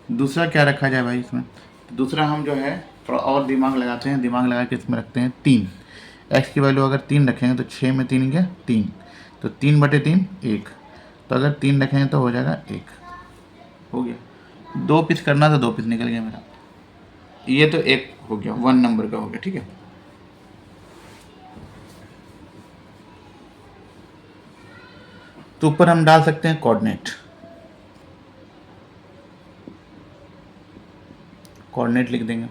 दूसरा क्या रखा जाए भाई इसमें? दूसरा हम जो है थोड़ा और दिमाग लगाते हैं, दिमाग लगा के इसमें रखते हैं 3। एक्स की वैल्यू अगर 3 रखेंगे तो 6 में 3 क्या 3, तो 3/3 1, तो अगर 3 रखेंगे तो हो जाएगा 1। हो गया। 2 पीस करना था, 2 पीस निकल गया मेरा। ये तो एक हो गया, 1 नंबर का हो गया, ठीक है। तो ऊपर हम डाल सकते हैं कोऑर्डिनेट। कोऑर्डिनेट लिख देंगे।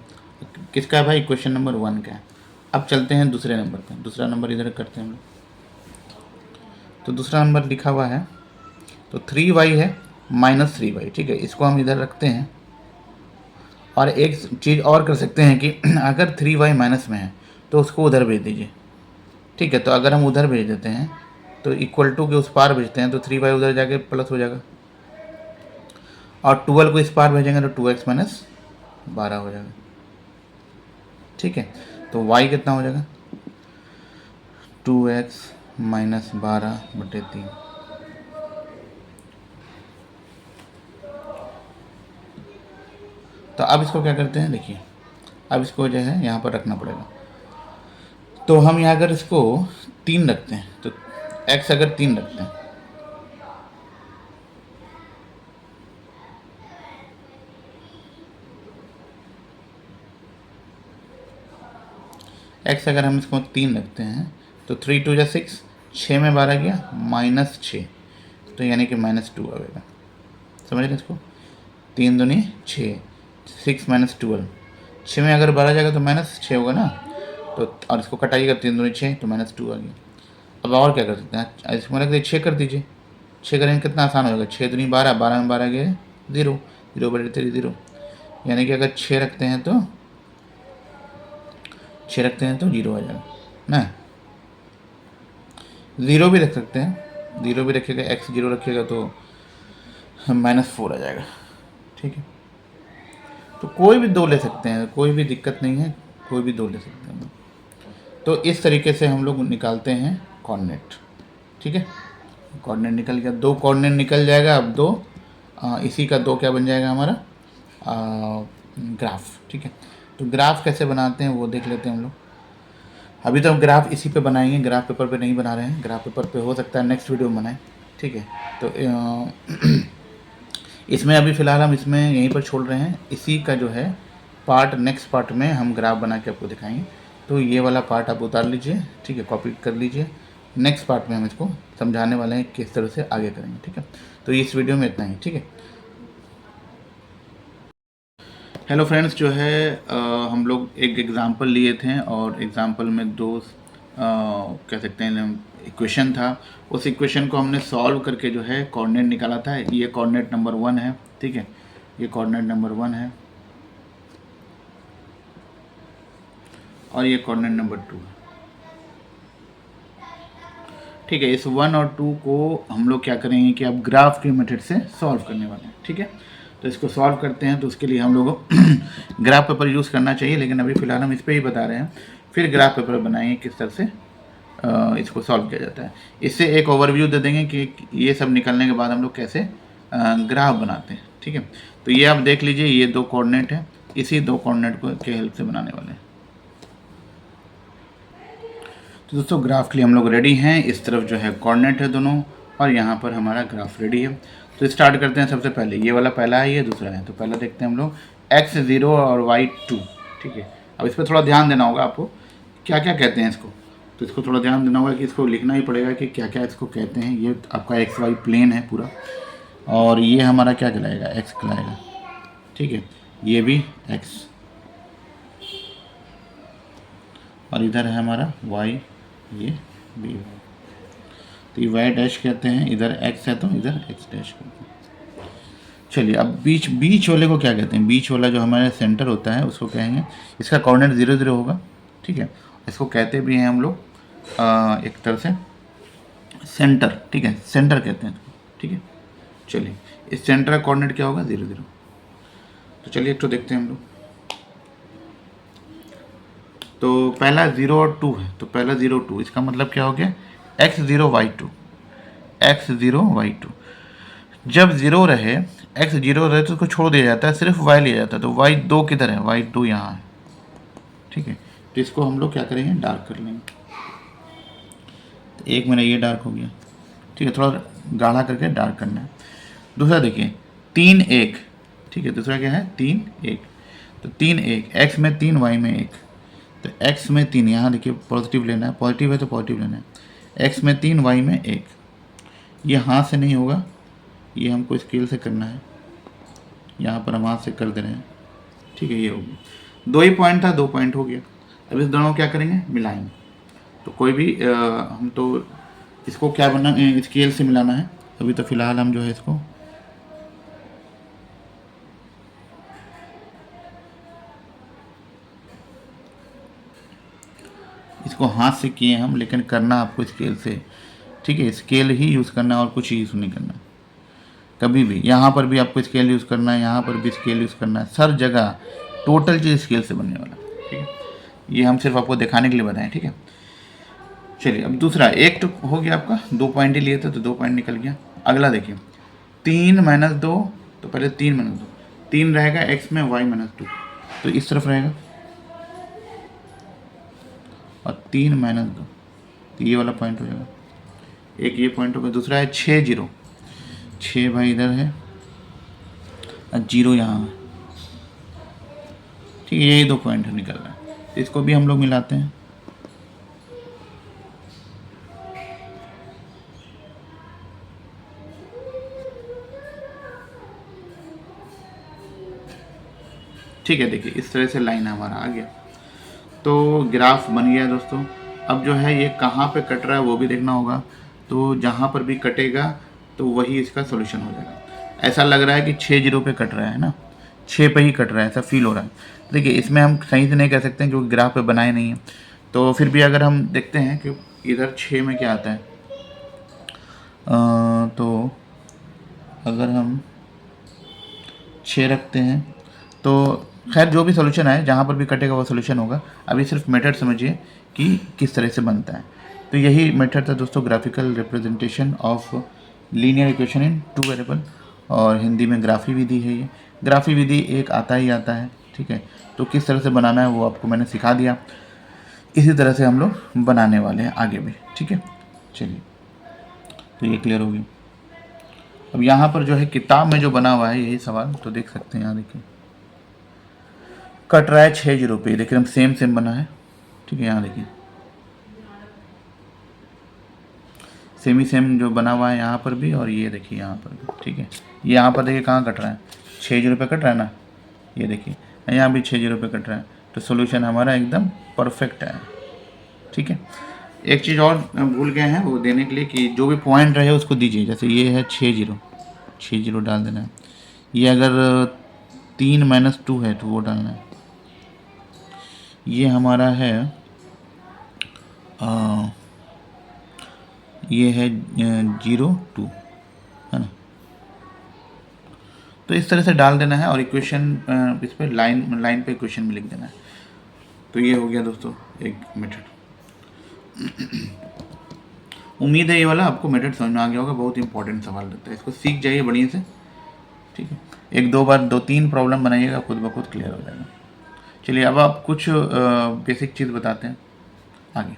किसका है भाई? क्वेश्चन नंबर 1 का है। अब चलते हैं दूसरे नंबर पर। दूसरा नंबर इधर करते हैं हम लोग। तो दूसरा नंबर लिखा हुआ है, तो 3y है -3y, ठीक है। इसको हम इधर रखते हैं। और एक चीज़ और कर सकते हैं कि अगर 3y माइनस में है तो उसको उधर भेज दीजिए, ठीक है। तो अगर हम उधर भेज देते हैं तो इक्वल टू के उस पार भेजते हैं तो 3y उधर जाके प्लस हो जाएगा, और 12 को इस पार भेजेंगे तो 2x माइनस 12 हो जाएगा, ठीक है। तो y कितना हो जाएगा? 2x minus 12/3। तो अब इसको क्या करते हैं, देखिए अब इसको जो है यहाँ पर रखना पड़ेगा। तो हम यहाँ अगर इसको 3 रखते हैं तो x अगर 3 रखते हैं, x अगर हम इसको 3 रखते हैं तो 3 2 जा 6, 6 में 12 गया -6, तो यानी कि -2 आएगा। समझ रहे इसको? 3 दूनी 6, 6 माइनस 12, 6 में अगर 12 जाएगा तो -6 होगा ना। तो और इसको कटाइएगा, 3 दूनी 6, तो -2 आ गया। अब और क्या कर सकते हैं, इसमें रख दीजिए 6 कर दीजिए। 6 करेंगे कितना आसान हो जाएगा, 6 दूनी 12, 12 में 12 गए 0, 0/3 0, यानी कि अगर 6 रखते हैं तो 6 रखते हैं तो 0 आ जाएगा ना। 0 भी रख सकते हैं, 0 भी रखिएगा, x 0 रखिएगा तो -4 आ जाएगा, ठीक है। तो कोई भी 2 ले सकते हैं, कोई भी दिक्कत नहीं है, कोई भी 2 ले सकते हैं। तो इस तरीके से हम लोग निकालते हैं कोऑर्डिनेट, ठीक है। कोऑर्डिनेट निकल गया, 2 कोऑर्डिनेट निकल जाएगा। अब 2 इसी का 2 क्या बन जाएगा हमारा ग्राफ, ठीक है। तो ग्राफ कैसे बनाते हैं वो देख लेते हैं हम लोग। अभी तो हम ग्राफ इसी पे बनाएंगे, ग्राफ पेपर पे नहीं बना रहे हैं। ग्राफ पेपर पे हो सकता है नेक्स्ट वीडियो में बनाएं, ठीक है। तो इसमें अभी फ़िलहाल हम इसमें यहीं पर छोड़ रहे हैं। इसी का जो है पार्ट नेक्स्ट पार्ट में हम ग्राफ बना के आपको दिखाएंगे। तो ये वाला पार्ट आप उतार लीजिए, ठीक है, कॉपी कर लीजिए। नेक्स्ट पार्ट में हम इसको समझाने वाले हैं किस तरह से आगे करेंगे, ठीक है। तो इस वीडियो में इतना ही, ठीक है। हेलो फ्रेंड्स, जो है हम लोग एक एग्ज़ाम्पल लिए थे और एग्ज़ाम्पल में 2 कह सकते हैं इक्वेशन था। उस इक्वेशन को हमने सॉल्व करके जो है कोऑर्डिनेट निकाला था। ये कोऑर्डिनेट नंबर 1 है, ठीक है। ये कोऑर्डिनेट नंबर 1 है और ये कोऑर्डिनेट नंबर 2 है, ठीक है। इस 1 और 2 को हम लोग क्या करेंगे कि अब ग्राफ के मेथड से सॉल्व करने वाले हैं, ठीक है। तो इसको सॉल्व करते हैं, तो उसके लिए हम लोगों को ग्राफ पेपर यूज़ करना चाहिए, लेकिन अभी फ़िलहाल हम इस पर ही बता रहे हैं। फिर ग्राफ पेपर बनाएंगे किस तरह से इसको सॉल्व किया जाता है। इससे एक ओवरव्यू दे देंगे कि ये सब निकलने के बाद हम लोग कैसे ग्राफ बनाते हैं, ठीक है। तो ये आप देख लीजिए, ये 2 कोऑर्डिनेट है, इसी 2 कोऑर्डिनेट को के हेल्प से बनाने वाले हैं। तो दोस्तों ग्राफ के लिए हम लोग रेडी हैं। इस तरफ जो है कोऑर्डिनेट है दोनों, और यहाँ पर हमारा ग्राफ रेडी है। तो स्टार्ट करते हैं। सबसे पहले ये वाला पहला है, ये दूसरा है। तो पहला देखते हैं हम लोग x0 और y2, ठीक है। अब इस पर थोड़ा ध्यान देना होगा आपको, क्या क्या कहते हैं इसको। तो इसको थोड़ा ध्यान देना होगा कि इसको लिखना ही पड़ेगा कि क्या क्या इसको कहते हैं। ये आपका XY प्लेन है पूरा, और ये हमारा क्या कहलाएगा, x कहलाएगा, ठीक है। ये भी x, और इधर है हमारा y, ये बी। तो ये वाई डैश कहते हैं, इधर x है तो इधर x डैश कहते हैं। चलिए अब बीच वाले को क्या कहते हैं। बीच वाला जो हमारे सेंटर होता है उसको कहेंगे, इसका कोऑर्डिनेट 0 0 होगा, ठीक है। इसको कहते भी हैं हम लोग एक तरह से सेंटर, ठीक है, सेंटर कहते हैं इसको, ठीक है। चलिए इस सेंटर का कोऑर्डिनेट क्या होगा, 0 0। तो चलिए एक तो देखते हैं हम लोग। तो पहला 0 और 2 है, तो पहला 0 2, इसका मतलब क्या हो गया, x0 y2, x0 y2। जब 0 रहे एक्स 0 रहे तो उसको छोड़ दिया जाता है, सिर्फ वाई लिया जाता है। तो वाई 2 किधर है, वाई 2 यहाँ है, ठीक है। तो इसको हम लोग क्या करेंगे, डार्क कर लेंगे। तो एक मेरा ये डार्क हो गया, ठीक है, थोड़ा गाढ़ा करके डार्क करना है। दूसरा देखिए 3 1, ठीक है, दूसरा क्या है 3 1। तो 3 1, एक्स में 3 वाई में 1। तो एक्स में 3, यहाँ देखिए पॉजिटिव लेना है, पॉजिटिव है तो पॉजिटिव लेना है। एक्स में 3 वाई में 1, ये हाथ से नहीं होगा, ये हमको स्केल से करना है। यहाँ पर हम हाथ से कर दे रहे हैं, ठीक है। ये हो गया, 2 ही पॉइंट था, 2 पॉइंट हो गया। अब इस दोनों को क्या करेंगे, मिलाएंगे। तो कोई भी हम तो इसको क्या बनना, स्केल से मिलाना है। अभी तो फिलहाल हम जो है इसको हाथ से किए हम, लेकिन करना आपको स्केल से, ठीक है। स्केल ही यूज़ करना है और कुछ यूज़ नहीं करना कभी भी। यहाँ पर भी आपको स्केल यूज़ करना है, यहाँ पर भी स्केल यूज़ करना है, हर जगह टोटल चीज़ स्केल से बनने वाला, ठीक है। ये हम सिर्फ आपको दिखाने के लिए बताएं, ठीक है। चलिए अब दूसरा, एक तो हो गया आपका, 2 पॉइंट ही लिए थे तो 2 पॉइंट निकल गया। अगला देखिए 3 - 2, तो पहले 3 - 2, 3 रहेगा एक्स में, वाई -2, तो इस तरफ रहेगा। और 3 - 2, तो ये वाला पॉइंट हो जाएगा। एक ये पॉइंट होगा। दूसरा है 6 0, 6 भाई इधर है और 0 यहाँ है, ठीक है। यही 2 पॉइंट निकल रहा है, इसको भी हम लोग मिलाते हैं। ठीक है, देखिए इस तरह से लाइन हमारा आ गया। तो ग्राफ बन गया दोस्तों। अब जो है ये कहाँ पे कट रहा है वो भी देखना होगा। तो जहाँ पर भी कटेगा तो वही इसका सॉल्यूशन हो जाएगा। ऐसा लग रहा है कि 6 0 पे कट रहा है ना, 6 पे ही कट रहा है, ऐसा फील हो रहा है। देखिए इसमें हम सही से नहीं कह सकते हैं क्योंकि ग्राफ पे बनाए नहीं है। तो फिर भी अगर हम देखते हैं कि इधर 6 में क्या आता है, तो अगर हम 6 रखते हैं तो खैर जो भी सोल्यूशन आए, जहाँ पर भी कटेगा वो सोल्यूशन होगा। अभी सिर्फ मेथड समझिए कि किस तरह से बनता है। तो यही मेथड था दोस्तों, graphical representation of linear equation in 2 variable, और हिंदी में ग्राफी विधि है। ये ग्राफी विधि एक आता ही आता है, ठीक है। तो किस तरह से बनाना है वो आपको मैंने सिखा दिया। इसी तरह से हम लोग बनाने वाले हैं आगे भी, ठीक है। चलिए तो ये क्लियर होगी। अब यहाँ पर जो है किताब में जो बना हुआ है यही सवाल, तो देख सकते हैं यहाँ देखिए कट रहा है 6 0 पे, देखिए हम सेम बना है, ठीक है। यहाँ देखिए सेम ही सेम जो बना हुआ है यहाँ पर भी, और ये देखिए यहाँ पर भी, ठीक है। ये यहाँ पर देखिए कहाँ कट रहा है, 6 0 पे कट रहा है ना, ये देखिए यहाँ भी 6 0 पे कट रहा है। तो सोल्यूशन हमारा एकदम परफेक्ट है, ठीक है। एक चीज़ और भूल गए हैं वो देने के लिए कि जो भी पॉइंट रहे उसको दीजिए। जैसे ये है 6 0 डाल देना है। ये अगर 3 - 2 है तो वो डालना है। ये हमारा है ये है 0 2, है ना। तो इस तरह से डाल देना है और इक्वेशन इस पर लाइन पे इक्वेशन में लिख देना है। तो ये हो गया दोस्तों एक मेथड। उम्मीद है ये वाला आपको मेथड समझ में आ गया होगा। बहुत इंपॉर्टेंट सवाल रहता है, इसको सीख जाइए बढ़िया से, ठीक है। 1-2 बार 2-3 प्रॉब्लम बनाइएगा, खुद ब खुद क्लियर हो जाएगा। चलिए अब आप कुछ बेसिक चीज़ बताते हैं आगे।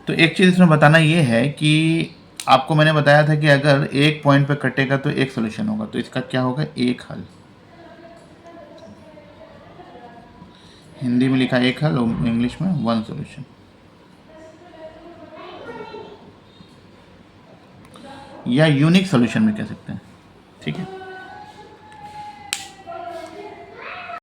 तो एक चीज़ इसमें बताना ये है कि आपको मैंने बताया था कि अगर एक पॉइंट पे कटेगा तो एक सोल्यूशन होगा, तो इसका क्या होगा, एक हल। हिंदी में लिखा एक हल और इंग्लिश में 1 सोल्यूशन। या यूनिक सोल्यूशन भी कह सकते हैं, ठीक है।